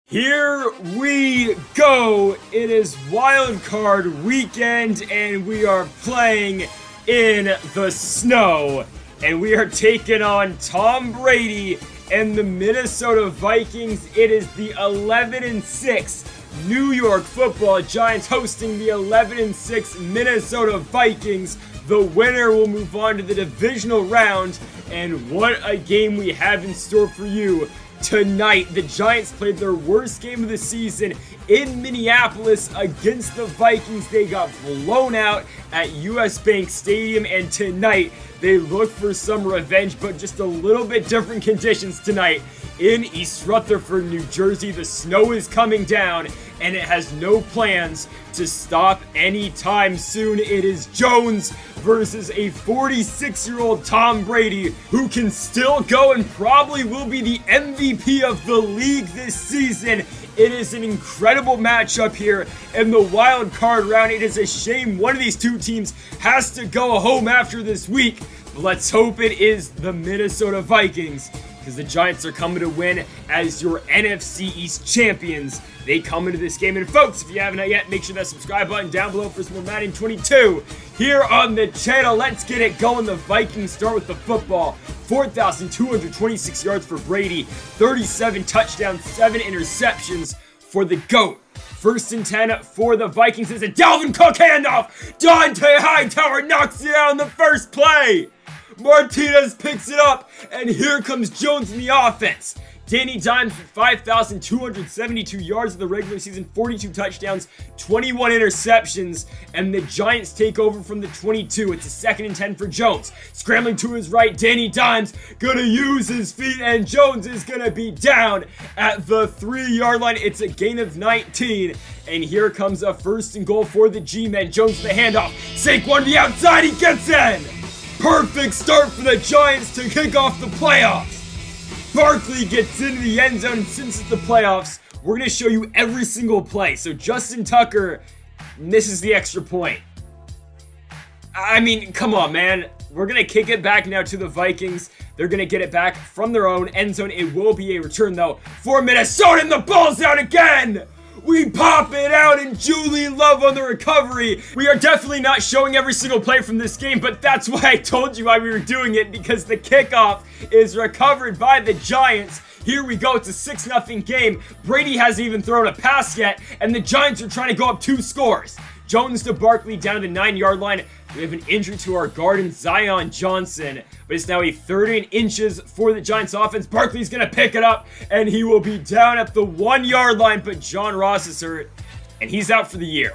Here we go. It is wild card weekend and we are playing in the snow. And we are taking on Tom Brady and the Minnesota Vikings. It is the 11-6 New York Football Giants hosting the 11-6 Minnesota Vikings. The winner will move on to the divisional round. And what a game we have in store for you. Tonight, the Giants played their worst game of the season in Minneapolis against the Vikings. They got blown out at US Bank Stadium, and tonight, they look for some revenge, but just a little bit different conditions tonight. In East Rutherford, New Jersey, the snow is coming down, and it has no plans to stop anytime soon. It is Jones versus a 46-year-old Tom Brady, who can still go and probably will be the MVP of the league this season. It is an incredible matchup here in the wild card round. It is a shame one of these two teams has to go home after this week, but let's hope it is the Minnesota Vikings, because the Giants are coming to win as your NFC East champions. They come into this game. And folks, if you haven't yet, make sure that subscribe button down below for some more Madden 22 here on the channel. Let's get it going. The Vikings start with the football. 4,226 yards for Brady, 37 touchdowns, 7 interceptions for the GOAT. First and 10 for the Vikings is a Dalvin Cook handoff. Dante Hightower knocks it out on the first play. Martinez picks it up, and here comes Jones in the offense. Danny Dimes with 5,272 yards of the regular season, 42 touchdowns, 21 interceptions, and the Giants take over from the 22. It's a second and 10 for Jones. Scrambling to his right, Danny Dimes gonna use his feet, and Jones is gonna be down at the 3-yard line. It's a gain of 19, and here comes a first and goal for the G-men. Jones the handoff. Saquon to the outside, he gets in! Perfect start for the Giants to kick off the playoffs. Barkley gets into the end zone, and since it's the playoffs, we're going to show you every single play. So Justin Tucker misses the extra point. I mean, come on, man. We're going to kick it back now to the Vikings. They're going to get it back from their own end zone. It will be a return, though, for Minnesota, and the ball's out again! We pop it out, and Julie Love on the recovery. We are definitely not showing every single play from this game, but that's why I told you why we were doing it, because the kickoff is recovered by the Giants. Here we go. It's a 6-0 game. Brady hasn't even thrown a pass yet, and the Giants are trying to go up 2 scores. Jones to Barkley down to the 9-yard line. We have an injury to our guard in Zion Johnson, but it's now a 13 inches for the Giants offense. Barkley's going to pick it up, and he will be down at the 1-yard line, but John Ross is hurt, and he's out for the year.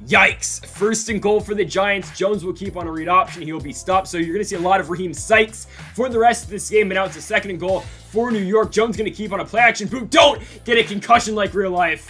Yikes. First and goal for the Giants. Jones will keep on a read option. He will be stopped, so you're going to see a lot of Raheem Sykes for the rest of this game, but now it's a second and goal for New York. Jones going to keep on a play-action boot. Don't get a concussion like real life.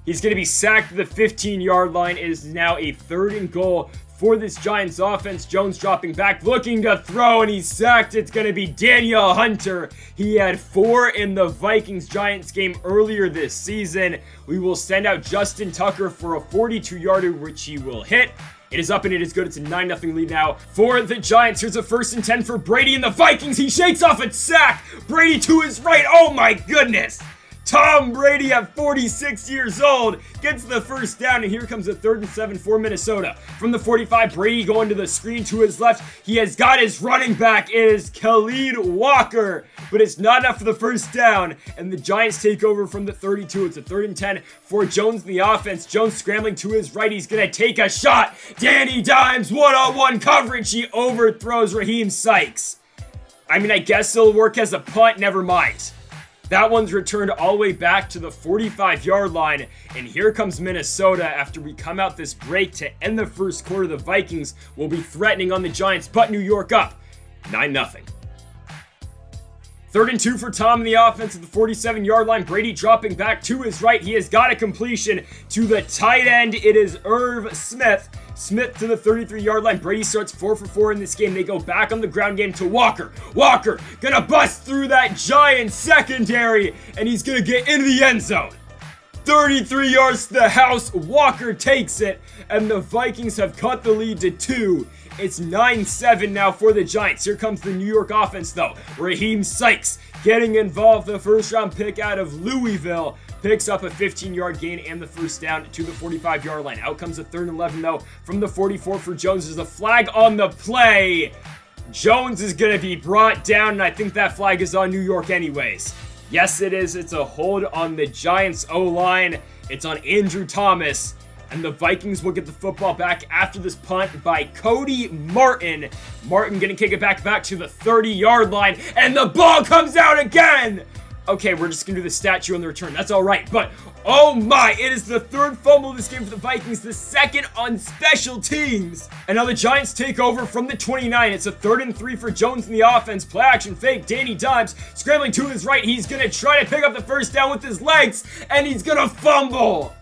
He's going to be sacked to the 15-yard line. It is now a third and goal for this Giants offense. Jones dropping back, looking to throw, and he's sacked. It's going to be Daniel Hunter. He had 4 in the Vikings-Giants game earlier this season. We will send out Justin Tucker for a 42-yarder, which he will hit. It is up and it is good. It's a 9-0 lead now for the Giants. Here's a first and 10 for Brady and the Vikings. He shakes off a sack. Brady to his right. Oh my goodness. Tom Brady at 46 years old gets the first down, and here comes a 3rd and 7 for Minnesota. From the 45, Brady going to the screen to his left. He has got his running back. It is Khalid Walker, but it's not enough for the first down, and the Giants take over from the 32. It's a 3rd and 10 for Jones in the offense. Jones scrambling to his right. He's going to take a shot. Danny Dimes, one-on-one coverage. He overthrows Raheem Sykes. I mean, I guess it'll work as a punt. Never mind. That one's returned all the way back to the 45-yard line, and here comes Minnesota after we come out this break to end the first quarter. The Vikings will be threatening on the Giants, but New York up 9-0. 3rd and 2 for Tom in the offense at the 47-yard line. Brady dropping back to his right. He has got a completion to the tight end. It is Irv Smith. Smith to the 33-yard line. Brady starts 4 for 4 in this game. They go back on the ground game to Walker. Walker gonna bust through that Giants secondary, and he's gonna get into the end zone. 33 yards to the house. Walker takes it, and the Vikings have cut the lead to 2. It's 9-7 now for the Giants. Here comes the New York offense, though. Raheem Sykes getting involved, the first-round pick out of Louisville. picks up a 15-yard gain and the first down to the 45-yard line. Out comes a 3rd and 11, though, from the 44 for Jones. There's a flag on the play. Jones is going to be brought down, and I think that flag is on New York anyways. Yes, it is. It's a hold on the Giants O-line. It's on Andrew Thomas, and the Vikings will get the football back after this punt by Cody Martin. Martin going to kick it back to the 30-yard line, and the ball comes out again. Okay, we're just going to do the statue on the return. That's all right, but oh my, it is the 3rd fumble of this game for the Vikings, the 2nd on special teams. And now the Giants take over from the 29. It's a 3rd and 3 for Jones in the offense. Play action fake. Danny Dimes scrambling to his right. He's going to try to pick up the first down with his legs, and he's going to fumble.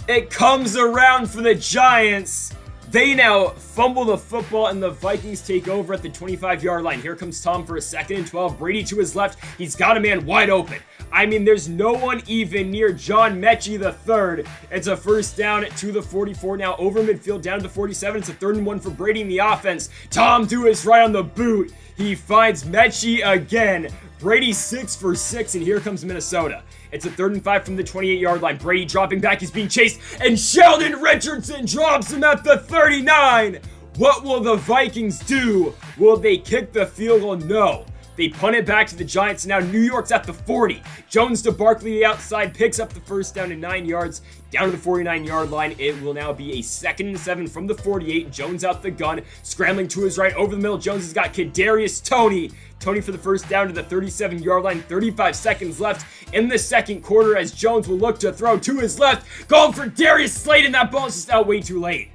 It comes around for the Giants. They now fumble the football, and the Vikings take over at the 25-yard line. Here comes Tom for a 2nd and 12. Brady to his left. He's got a man wide open. I mean, there's no one even near John Mechie III. It's a first down to the 44 now, over midfield down to the 47. It's a 3rd and 1 for Brady in the offense. Tom to his right on the boot. He finds Mechie again. Brady 6 for 6, and here comes Minnesota. It's a 3rd and 5 from the 28-yard line. Brady dropping back. He's being chased, and Sheldon Richardson drops him at the 39. What will the Vikings do? Will they kick the field goal? No. They punt it back to the Giants. Now New York's at the 40. Jones to Barkley outside, picks up the first down to 9 yards. Down to the 49-yard line. It will now be a 2nd and 7 from the 48. Jones out the gun, scrambling to his right over the middle. Jones has got Kadarius Toney. Toney for the first down to the 37-yard line. 35 seconds left in the 2nd quarter as Jones will look to throw to his left. Going for Darius Slayton. That ball's just out way too late.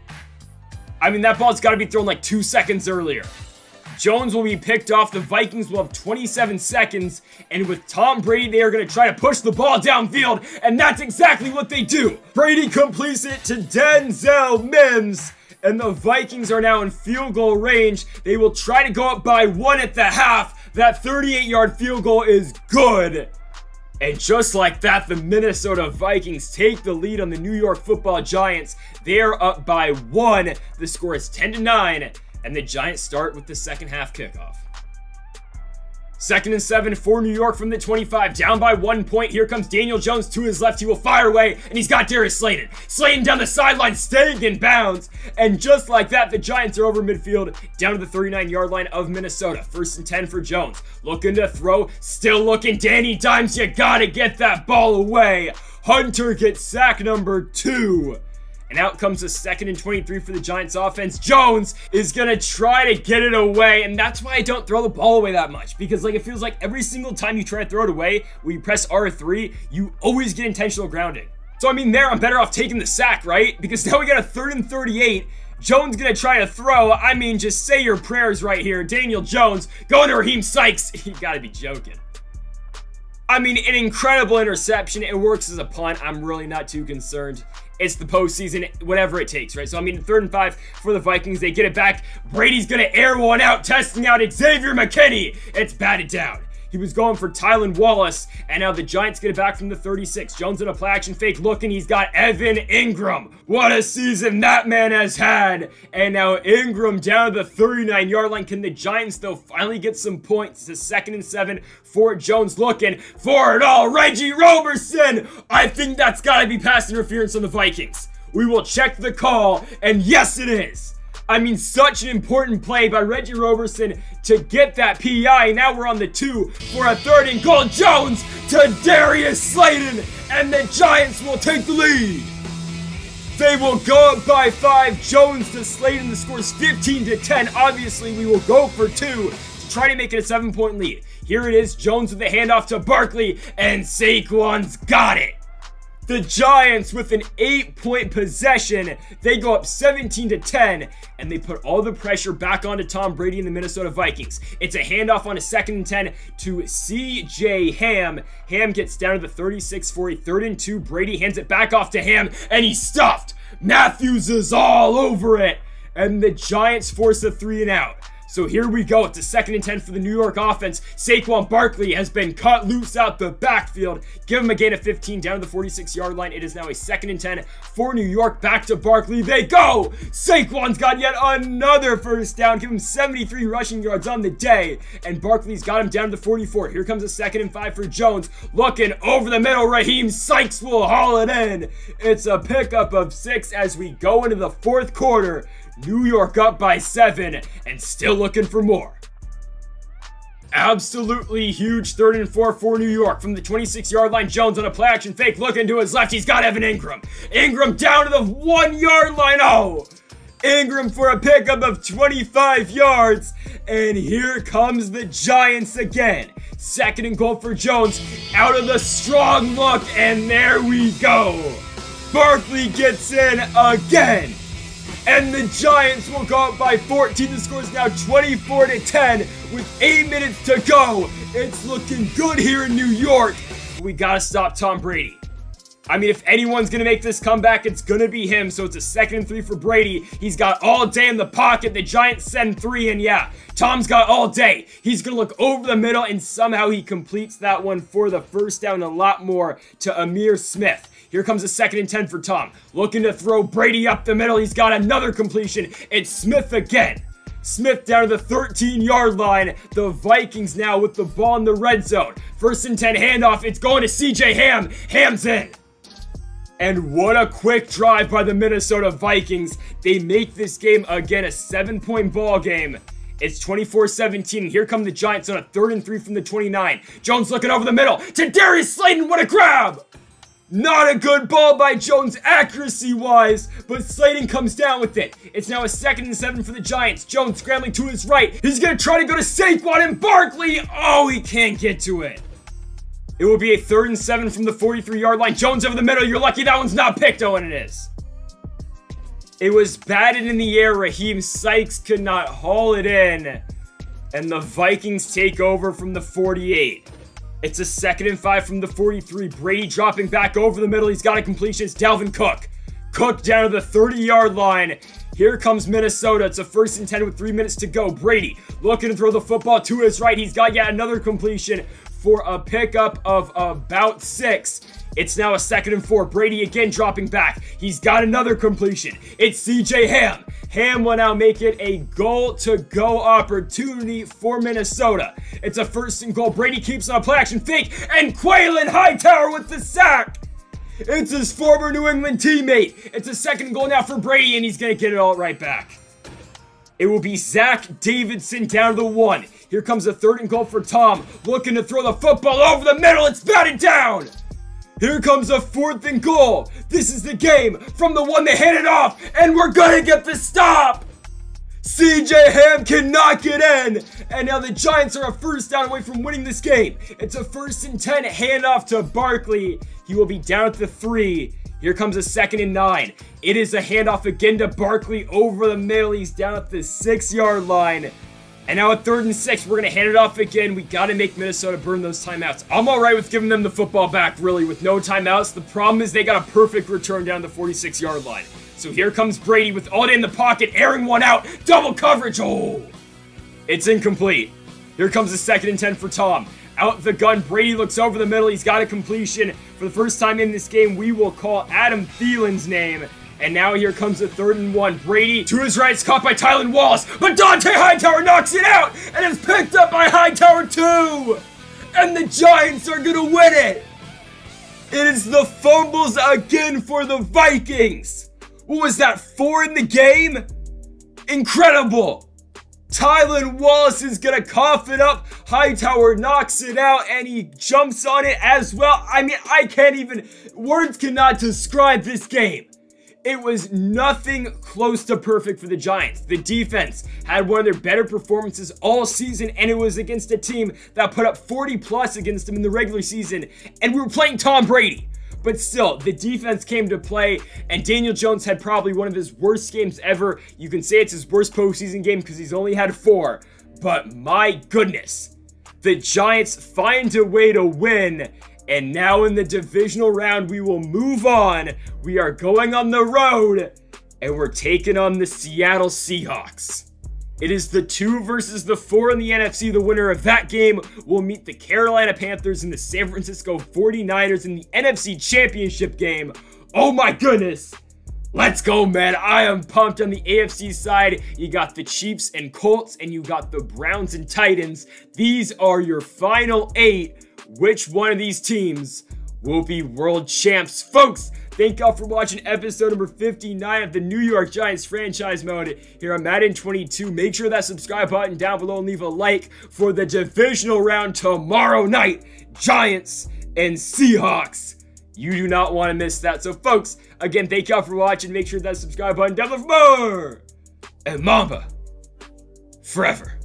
I mean, that ball's got to be thrown like 2 seconds earlier. Jones will be picked off. The Vikings will have 27 seconds. And with Tom Brady, they are going to try to push the ball downfield. And that's exactly what they do. Brady completes it to Denzel Mims. And the Vikings are now in field goal range. They will try to go up by 1 at the half. That 38-yard field goal is good. And just like that, the Minnesota Vikings take the lead on the New York Football Giants. They are up by 1. The score is 10-9. And the Giants start with the second half kickoff. 2nd and 7 for New York from the 25. Down by 1 point. Here comes Daniel Jones to his left. He will fire away, and he's got Darius Slayton. Slayton down the sideline, staying in bounds. And just like that, the Giants are over midfield, down to the 39-yard line of Minnesota. 1st and 10 for Jones. Looking to throw. Still looking. Danny Dimes, you gotta get that ball away. Hunter gets sack number 2. And out comes a 2nd and 23 for the Giants offense. Jones is going to try to get it away. And that's why I don't throw the ball away that much. Because like it feels like every single time you try to throw it away, when you press R3, you always get intentional grounding. So I mean there, I'm better off taking the sack, right? Because now we got a 3rd and 38. Jones going to try to throw. I mean, just say your prayers right here. Daniel Jones going to Raheem Sykes. You got to be joking. I mean, an incredible interception. It works as a punt. I'm really not too concerned. It's the postseason, whatever it takes, right? So, I mean, 3rd and 5 for the Vikings. They get it back. Brady's going to air one out, testing out Xavier McKinney. It's batted down. He was going for Tylan Wallace, and now the Giants get it back from the 36. Jones in a play action fake look, and he's got Evan Ingram. What a season that man has had. And now Ingram down to the 39-yard line. Can the Giants, though, finally get some points? It's a 2nd and 7 for Jones, looking for it all. Reggie Roberson. I think that's got to be pass interference on the Vikings. We will check the call, and yes, it is. I mean, such an important play by Reggie Roberson to get that PI. Now we're on the 2 for a 3rd and goal. Jones to Darius Slayton, and the Giants will take the lead. They will go up by 5. Jones to Slayton. The score is 15-10. Obviously, we will go for 2 to try to make it a 7-point lead. Here it is. Jones with the handoff to Barkley, and Saquon's got it. The Giants with an 8-point possession. They go up 17-10, and they put all the pressure back onto Tom Brady and the Minnesota Vikings. It's a handoff on a 2nd and 10 to C.J. Ham. Ham gets down to the 36 for a 3rd and 2. Brady hands it back off to Ham, and he's stuffed. Matthews is all over it, and the Giants force a 3 and out. So here we go. It's a 2nd and 10 for the New York offense. Saquon Barkley has been cut loose out the backfield. Give him a gain of 15 down to the 46-yard line. It is now a 2nd and 10 for New York. Back to Barkley. They go. Saquon's got yet another first down. Give him 73 rushing yards on the day. And Barkley's got him down to the 44. Here comes a 2nd and 5 for Jones. Looking over the middle. Raheem Sykes will haul it in. It's a pickup of 6 as we go into the 4th quarter. New York up by 7 and still looking for more. Absolutely huge 3rd and 4 for New York. From the 26-yard line, Jones on a play action fake, looking to his left. He's got Evan Ingram. Ingram down to the 1-yard line. Oh, Ingram for a pickup of 25 yards. And here comes the Giants again. 2nd and goal for Jones. Out of the strong look, and there we go. Barkley gets in again. And the Giants will go up by 14. The score is now 24-10 with 8 minutes to go. It's looking good here in New York. We gotta stop Tom Brady. I mean, if anyone's gonna make this comeback, it's gonna be him. So it's a 2nd and 3 for Brady. He's got all day in the pocket. The Giants send 3, and yeah, Tom's got all day. He's gonna look over the middle, and somehow he completes that one for the first down. A lot more to Amir Smith. Here comes a 2nd and 10 for Tom. Looking to throw Brady up the middle. He's got another completion. It's Smith again. Smith down to the 13-yard line. The Vikings now with the ball in the red zone. 1st and 10 handoff. It's going to CJ Ham. Ham's in. And what a quick drive by the Minnesota Vikings. They make this game again a 7-point ball game. It's 24-17. Here come the Giants on a 3rd and 3 from the 29. Jones looking over the middle to Darius Slayton. What a grab! Not a good ball by Jones accuracy-wise, but Slayton comes down with it. It's now a 2nd and 7 for the Giants. Jones scrambling to his right. He's going to try to go to Saquon and Barkley. Oh, he can't get to it. It will be a 3rd and 7 from the 43-yard line. Jones over the middle. You're lucky that one's not picked. Oh, and it is. It was batted in the air. Raheem Sykes could not haul it in. And the Vikings take over from the 48. It's a 2nd and 5 from the 43. Brady dropping back over the middle. He's got a completion. It's Dalvin Cook. Cook down to the 30-yard line. Here comes Minnesota. It's a 1st and 10 with 3 minutes to go. Brady looking to throw the football to his right. He's got yet another completion for a pickup of about 6. It's now a 2nd and 4. Brady again dropping back. He's got another completion. It's CJ Ham. Ham will now make it a goal-to-go opportunity for Minnesota. It's a 1st and goal. Brady keeps on a play-action fake, and Quaylen Hightower with the sack. It's his former New England teammate. It's a 2nd goal now for Brady, and he's going to get it all right back. It will be Zach Davidson down to the 1. Here comes a 3rd and goal for Tom. Looking to throw the football over the middle. It's batted down. Here comes a 4th and goal. This is the game. From the 1, they hand it off, and we're gonna get the stop. CJ Ham cannot get in, and now the Giants are a 1st down away from winning this game. It's a 1st and 10 handoff to Barkley. He will be down at the 3. Here comes a 2nd and 9. It is a handoff again to Barkley over the middle. He's down at the 6-yard line. And now at 3rd and 6, we're going to hand it off again. We got to make Minnesota burn those timeouts. I'm all right with giving them the football back, really, with no timeouts. The problem is they got a perfect return down the 46-yard line. So here comes Brady with all day in the pocket, airing one out. Double coverage. Oh, it's incomplete. Here comes the 2nd and 10 for Tom. Out the gun, Brady looks over the middle. He's got a completion. For the first time in this game, we will call Adam Thielen's name. And now here comes the 3rd and 1. Brady to his right. It's caught by Tylan Wallace. But Dante Hightower knocks it out. And it's picked up by Hightower too. And the Giants are going to win it. It is the fumbles again for the Vikings. What was that, 4 in the game? Incredible. Tylan Wallace is going to cough it up. Hightower knocks it out, and he jumps on it as well. I mean, I can't even, words cannot describe this game. It was nothing close to perfect for the Giants. The defense had one of their better performances all season, and it was against a team that put up 40+ against them in the regular season, and we were playing Tom Brady. But still, the defense came to play, and Daniel Jones had probably one of his worst games ever. You can say it's his worst postseason game because he's only had 4. But my goodness, the Giants find a way to win. And now in the divisional round, we will move on. We are going on the road, and we're taking on the Seattle Seahawks. It is the 2 versus the 4 in the NFC. The winner of that game will meet the Carolina Panthers and the San Francisco 49ers in the NFC Championship game. Oh my goodness. Let's go, man. I am pumped. On the AFC side, you got the Chiefs and Colts, and you got the Browns and Titans. These are your final 8. Which one of these teams will be world champs? Folks, thank y'all for watching episode number 59 of the New York Giants franchise mode here on Madden 22. Make sure that subscribe button down below and leave a like for the divisional round tomorrow night. Giants and Seahawks. You do not want to miss that. So, folks, again, thank y'all for watching. Make sure that subscribe button down below for more. And Mamba forever.